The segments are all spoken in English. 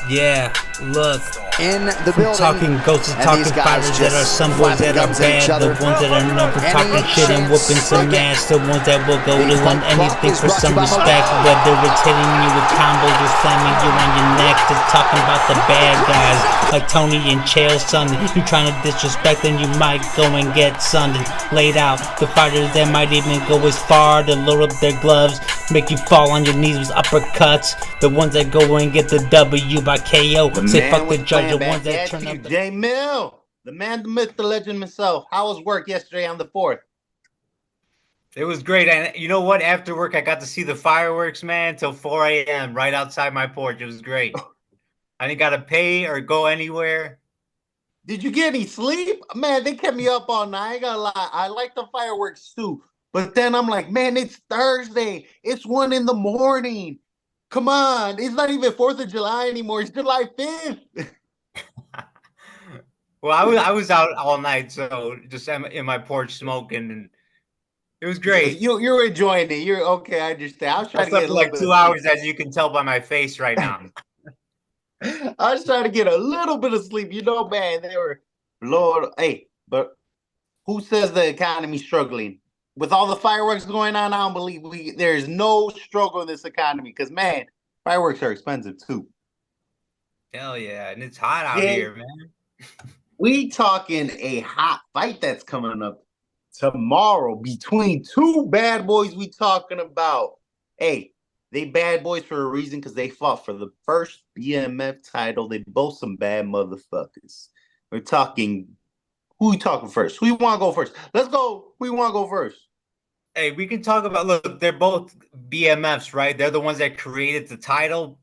Yeah, look. In the I'm building, talking ghosts, and talking these guys fighters that are just some boys slapping that are gums at each bad, the other. ones that are known for Any talking shit and whooping chance they some get? ass, the ones that will go The to fight clock anything is for brought to some you by respect, whether it's hitting you with combos or slamming you on your neck, to talking about the bad guys like Tony and Chael Sonnen. You trying to disrespect them, you might go and get sunned and laid out. The fighters that might even go as far to load up their gloves, make you fall on your knees with uppercuts. The ones that go and get the W by KO, The say man fuck the with the judge. The plan ones back that at turn you, up the J Mill. The man, the myth, the legend himself. How was work yesterday on the 4th? It was great. And you know what? After work, I got to see the fireworks, man, till 4 a.m. right outside my porch. It was great. I didn't got to pay or go anywhere. Did you get any sleep? Man, they kept me up all night. I ain't gonna lie. I like the fireworks too. But then I'm like, man, it's Thursday. It's 1 in the morning. Come on. It's not even 4th of July anymore. It's July 5th. Well, I was out all night, so just in my porch smoking, and it was great. You're enjoying it. You're okay. I understand. I was I trying to slept get a for little like bit of 2 hours, sleep. as you can tell by my face right now. I was trying to get a little bit of sleep. You know, man, they were Lord. Hey, but who says the economy's struggling? With all the fireworks going on, I don't believe there is no struggle in this economy. Because man, fireworks are expensive too. Hell yeah, and it's hot out Jay, here, man. we talking a hot fight that's coming up tomorrow between two bad boys. We talking about. Hey, they bad boys for a reason because they fought for the first BMF title. They both some bad motherfuckers. We're talking. Who we talking first? Who you want to go first? Let's go. Who you want to go first? Hey, we can talk about. Look, they're both BMFs, right? They're the ones that created the title.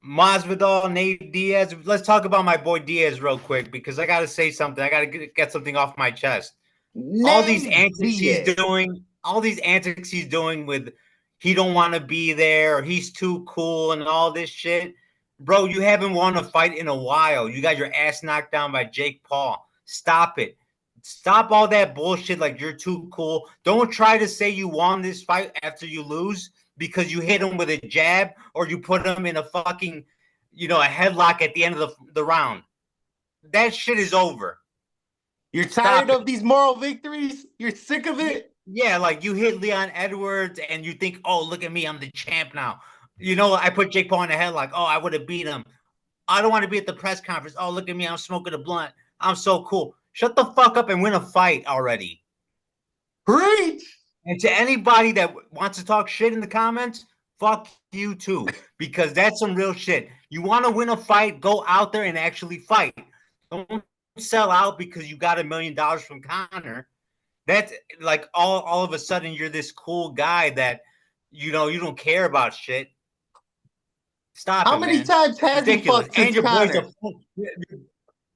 Masvidal, Nate Diaz. Let's talk about my boy Diaz real quick because I got to say something. I got to get something off my chest. All these Nate antics he's Diaz. doing, all these antics he's doing with he don't want to be there, or he's too cool, and all this shit. Bro, you haven't won a fight in a while. You got your ass knocked down by Jake Paul. Stop it. Stop all that bullshit like you're too cool. Don't try to say you won this fight after you lose because you hit him with a jab or you put him in a fucking, a headlock at the end of the round. That shit is over. You're tired of these moral victories? You're sick of it? Yeah, like you hit Leon Edwards and you think, oh, look at me, I'm the champ now. I put Jake Paul in the headlock. Oh, I would have beat him. I don't want to be at the press conference. Oh, look at me, I'm smoking a blunt. I'm so cool. Shut the fuck up and win a fight already. Preach! And to anybody that wants to talk shit in the comments, fuck you too, because that's some real shit. You want to win a fight, go out there and actually fight. Don't sell out because you got $1 million from Connor. That's like all of a sudden you're this cool guy that you don't care about shit. Stop How it, many man. times has he Ridiculous. fucked And since your boy's Connor?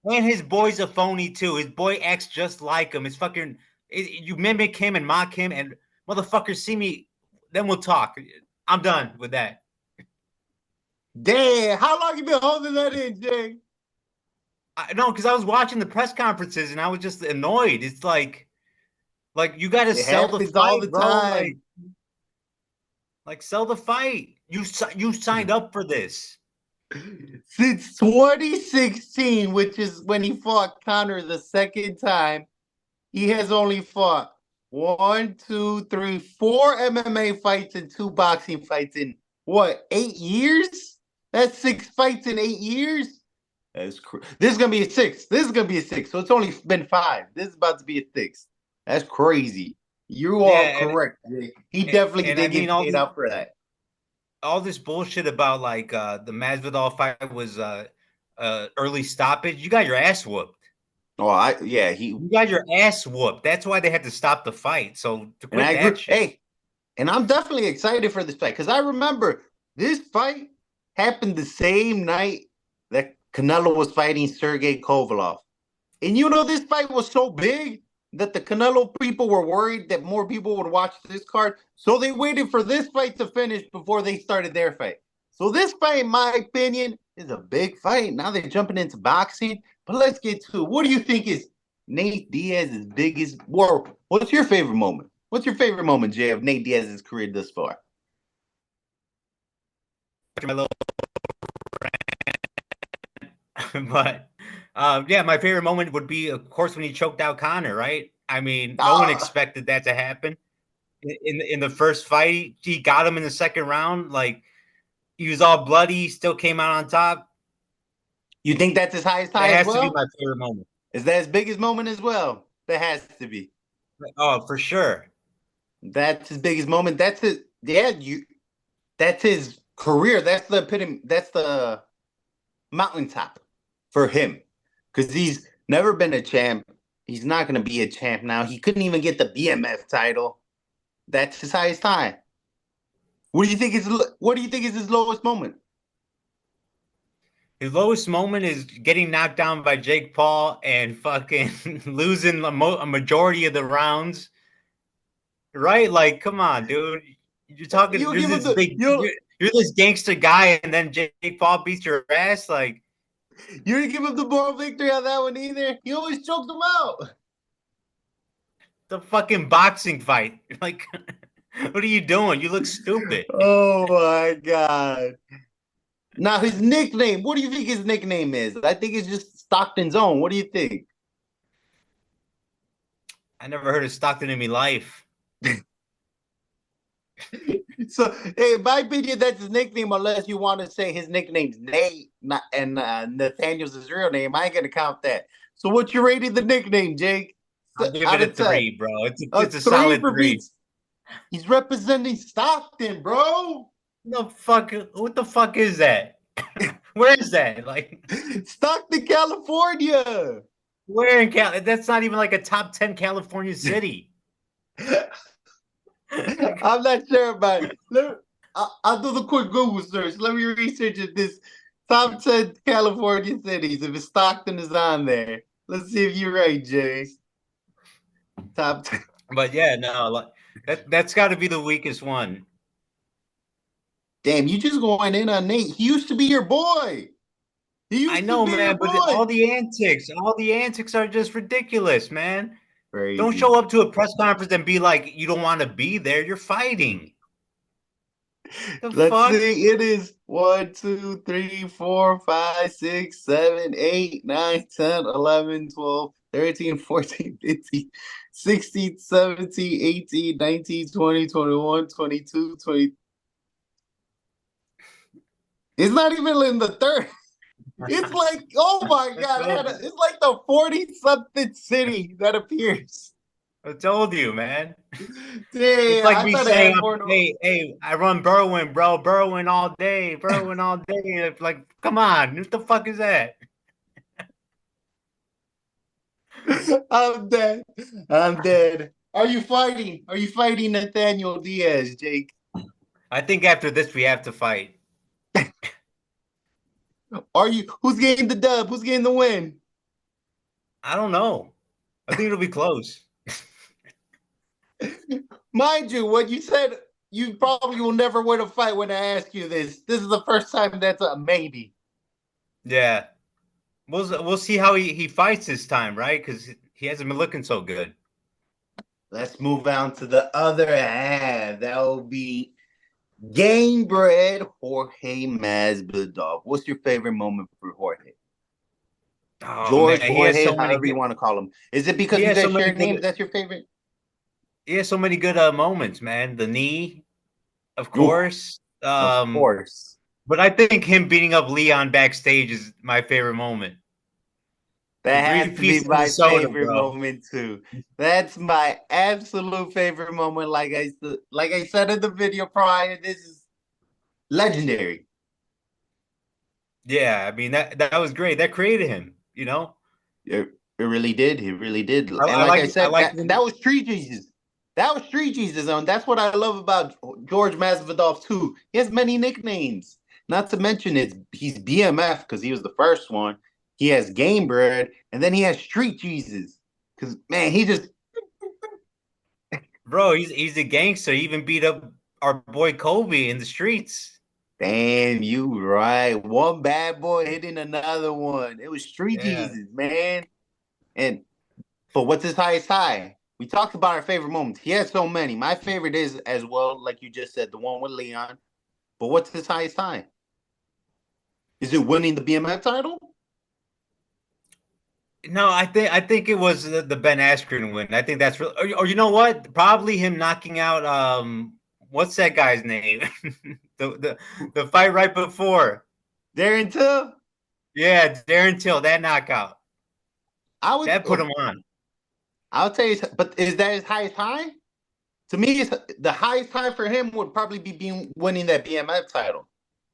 and his boy's a phony too. His boy acts just like him. It's fucking you mimic him and mock him, and motherfuckers see me. Then we'll talk. I'm done with that. Damn, how long you been holding that in, Jay? No, because I was watching the press conferences and I was just annoyed. It's like you got to It sell the happens all fight, the bro. time. Like sell the fight. You signed up for this. Since 2016, which is when he fought Connor the second time, he has only fought 1, 2, 3, 4 MMA fights and 2 boxing fights in what, 8 years? That's 6 fights in 8 years. This is gonna be a 6. This is gonna be a 6. So it's only been 5. This is about to be a 6. That's crazy. You are correct. He definitely did get paid out for that. All this bullshit about like the Masvidal fight was early stoppage. You got your ass whooped. Oh, you got your ass whooped. That's why they had to stop the fight. So to quit that shit. Hey, and I'm definitely excited for this fight because I remember this fight happened the same night that Canelo was fighting Sergey Kovalev. And this fight was so big that the Canelo people were worried that more people would watch this card. So they waited for this fight to finish before they started their fight. So this fight, in my opinion, is a big fight. Now they're jumping into boxing. But let's get to it. What do you think is Nate Diaz's biggest war? What's your favorite moment? What's your favorite moment, Jay, of Nate Diaz's career thus far? My little But yeah, my favorite moment would be, of course, when he choked out Connor. Right? I mean, no one Ah, expected that to happen in the first fight. He got him in the second round. Like he was all bloody, still came out on top. you think that's his highest That high as has to be well? my favorite moment. Is that his biggest moment as well? That has to be. Oh, for sure. That's his biggest moment. That's his. Yeah, you. That's his career. That's the epitome. That's the mountaintop for him, because he's never been a champ. He's not going to be a champ now. He couldn't even get the BMF title. That's his highest high. What do you think is? What do you think is his lowest moment? His lowest moment is getting knocked down by Jake Paul and fucking losing a majority of the rounds. Right? Like, come on, dude. You're talking. You You're give him this the. big. You're this gangster guy, and then Jake Paul beats your ass. Like You didn't give him the moral victory on that one either. He always choked him out. the fucking boxing fight. Like, what are you doing? You look stupid. Oh my god. Now his nickname. What do you think his nickname is? I think it's just Stockton's own. What do you think? I never heard of Stockton in my life. So, hey, in my opinion, that's his nickname. Unless you want to say his nickname's Nate, not, and Nathaniel's his real name, I ain't gonna count that. So, what's your rating the nickname, Jake? I'll give Out it a of 10. 3, bro. It's a Three solid for 3. beats. He's representing Stockton, bro. The fuck? What the fuck is that? Where is that? Like, Stockton, California. where in Cal? That's not even like a top 10 California city. I'm not sure about it. I'll do the quick Google search. Let me research if this top 10 California cities, if Stockton is on there. Let's see if you're right, Jay. Top 10. But yeah, no, like, that's got to be the weakest one. Damn, you just going in on Nate. He used to be your boy. He used I to know, be your man, but boy. all the antics are just ridiculous, man. Crazy. Don't show up to a press conference and be like, you don't want to be there. You're fighting. The Let's fuck? see. It is 1, 2, 3, 4, 5, 6, 7, 8, 9, 10, 11, 12, 13, 14, 15, 16, 17, 18, 19, 20, 21, 22, 20. It's not even in the third. It's like, oh my God. It's like the 40-something city that appears. I told you, man. It's Damn, like I me thought it saying, had more. hey, I run Berwyn, bro. Berwyn all day. Berwyn all day. Like, come on. What the fuck is that? I'm dead. I'm dead. Are you fighting? Are you fighting Nathaniel Diaz, Jake? I think after this, we have to fight. Are you? Who's getting the dub? Who's getting the win? I don't know. I think it'll be close. Mind you, what you said, you probably will never win a fight when I ask you this. This is the first time that's a maybe. Yeah. We'll see how he fights this time, right? Because he hasn't been looking so good. Let's move on to the other half. That will be Gamebred Jorge Masvidal. What's your favorite moment for Jorge? Oh, George, man, Jorge, however you want to call him. Is it because he you has so guys many share good, names? That's your favorite? he has so many good moments, man. The knee, of Ooh, course. of course. But I think him beating up Leon backstage is my favorite moment. The That three has to be pieces of my soda, favorite bro. moment too. That's my absolute favorite moment. Like I said in the video prior, this is legendary. Yeah, I mean that was great. That created him, you know. It really did. It really did. And I like I like I said, like that was Street Jesus. That was Street Jesus, and that's what I love about George Masvidal too. He has many nicknames. Not to mention he's BMF because he was the first one. He has Gamebred, and then he has Street Jesus. Because man, he just bro. He's a gangster. He even beat up our boy Kobe in the streets. damn, you right. One bad boy hitting another one. It was Street Yeah. Jesus, man. And but what's his highest high? We talked about our favorite moments. He has so many. My favorite is as well, like you just said, the one with Leon. But what's his highest high? Is it winning the BMF title? No, I think it was the Ben Askren win. I think that's real. Or you know what? Probably him knocking out what's that guy's name? The fight right before. Darren Till. Yeah, Darren Till, that knockout. I would. That put him on. I'll tell you. But is that his highest high? To me, it's, the highest high for him would probably be being winning that BMF title,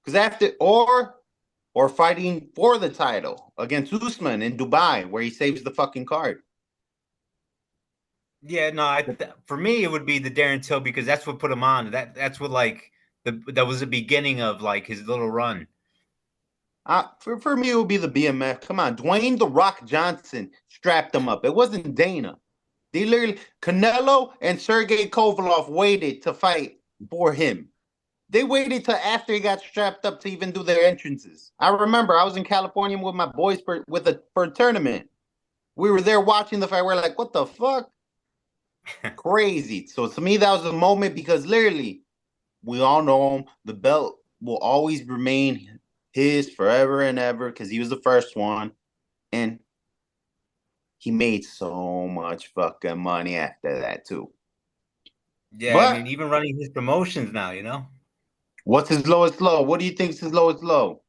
because after or fighting for the title against Usman in Dubai, where he saves the fucking card. Yeah, no, for me it would be the Darren Till because that's what put him on. That's what like that was the beginning of like his little run. For me, it would be the BMF. Come on, Dwayne the Rock Johnson strapped him up. It wasn't Dana. They literally Canelo and Sergey Kovalev waited to fight for him. They waited till after he got strapped up to even do their entrances. I remember I was in California with my boys for a tournament. We were there watching the fight. We're like, what the fuck? Crazy. So to me, that was a moment because literally, we all know him. The belt will always remain his forever and ever because he was the first one. And he made so much fucking money after that, too. Yeah, But I mean, even running his promotions now, you know. what's his lowest low? What do you think is his lowest low?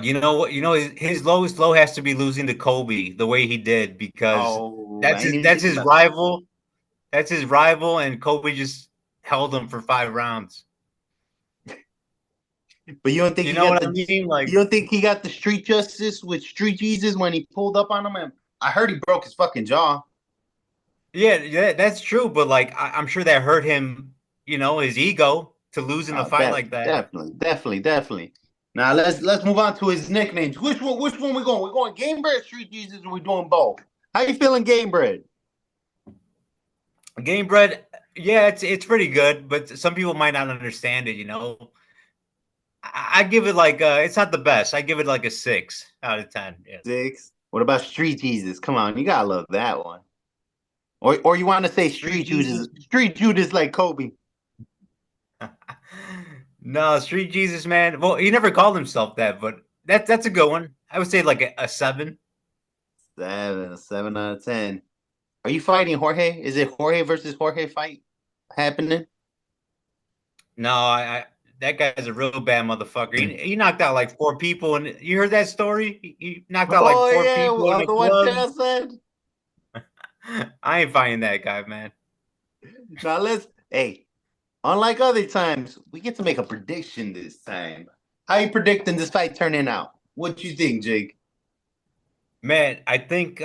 You know what? You know his lowest low has to be losing to Kobe the way he did because Oh, I that's ain't his even that's think his about that. rival. That's his rival, and Kobe just held him for 5 rounds. But you don't think You he know got what I the mean? you Like, don't think he got the street justice with Street Jesus when he pulled up on him? And I heard he broke his fucking jaw. yeah, that's true. But like, I'm sure that hurt him. You know, his ego to lose in a Oh, fight like that. definitely. Now let's move on to his nicknames. Which one we going? We going Gamebred, Street Jesus, or we doing both? How you feeling, Gamebred? Gamebred, yeah, it's pretty good, but some people might not understand it. You know, I give it like it's not the best. I give it like a 6 out of 10. Yeah. 6. What about Street Jesus? Come on, you gotta love that one. Or you want to say Street Street Jesus. Judas? Street Judas like Kobe. No, Street Jesus, man. Well, he never called himself that, but that's a good one. I would say like a 7. 7 out of 10. Are you fighting Jorge? Is it Jorge versus Jorge fight happening? No, I that guy's a real bad motherfucker. He knocked out like 4 people, and you heard that story? He knocked out like Oh four yeah, people in a the one club. Chael said. I ain't fighting that guy, man. Now hey, unlike other times, we get to make a prediction this time. How you predicting this fight turning out? What you think, Jake? Man, I think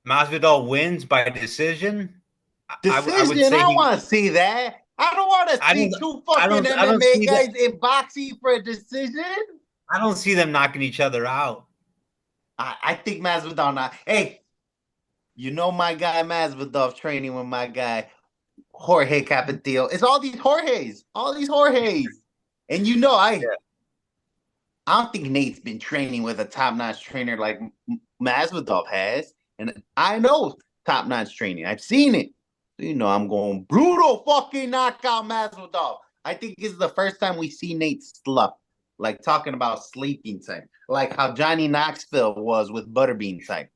Masvidal wins by decision. I would Decision? say I he. want to see that. I don't want to I see don't. two I fucking don't. I don't MMA see that. guys in boxing for a decision. I don't see them knocking each other out. I think Masvidal not. Hey, you know my guy Masvidal training with my guy Jorge Capetillo. It's all these Jorges. And you know, I don't think Nate's been training with a top-notch trainer like Masvidal has. And I know top-notch training. I've seen it. You know, I'm going brutal fucking knockout Masvidal. I think this is the first time we see Nate slup. Like talking about sleeping time. Like how Johnny Knoxville was with Butterbean time.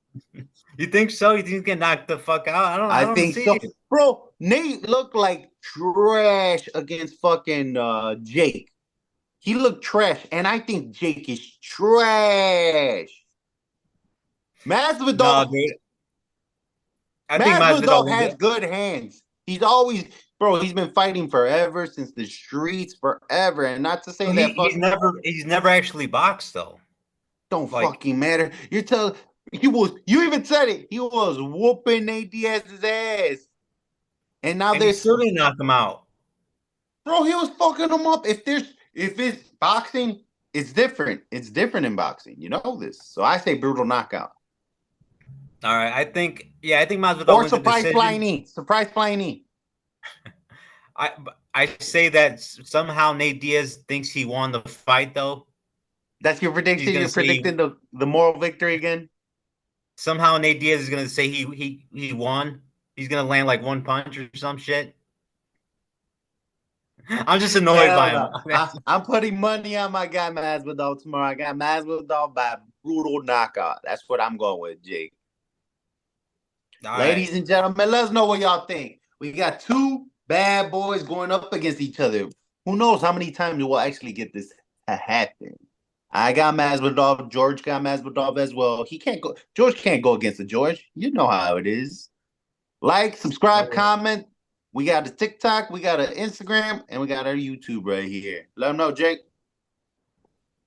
You think so? You think he's gonna knock the fuck out? I I don't think see so. it. Bro, Nate looked like trash against fucking Jake. He looked trash, and I think Jake is trash. No, Masvidal, dude. I think Masvidal Masvidal wins has it. good hands. He's always, bro. He's been fighting forever since the streets, forever. And not to say Well, that he's never actually boxed though. don't Like, fucking matter. You're telling he was. You even said it. He was whooping Nate Diaz's ass, and now and he there's still didn't knock him out. bro. He was fucking him up. If it's boxing, it's different. It's different in boxing. You know this. So I say brutal knockout. All right, I think Masvidal Or wins the surprise flying decision. knee. Surprise flying knee. I I say that somehow Nate Diaz thinks he won the fight though. That's your He's prediction? gonna You're say predicting the moral victory again? somehow Nate Diaz is gonna say he won. He's gonna land like one punch or some shit. I'm just annoyed Hell by him. no. I'm putting money on my guy Masvidal tomorrow. I got Masvidal by brutal knockout. That's what I'm going with, Jake. All Ladies right. and gentlemen, let us know what y'all think. We got two bad boys going up against each other. Who knows how many times we'll actually get this to happen? I got Masvidal. George got Masvidal as well. He can't go. George can't go against the George. You know how it is. Like, subscribe, comment. We got a TikTok, we got an Instagram, and we got our YouTube right here. Let them know, Jake.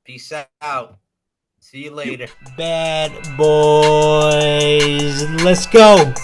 Peace out. See you later. Bad boys. Let's go.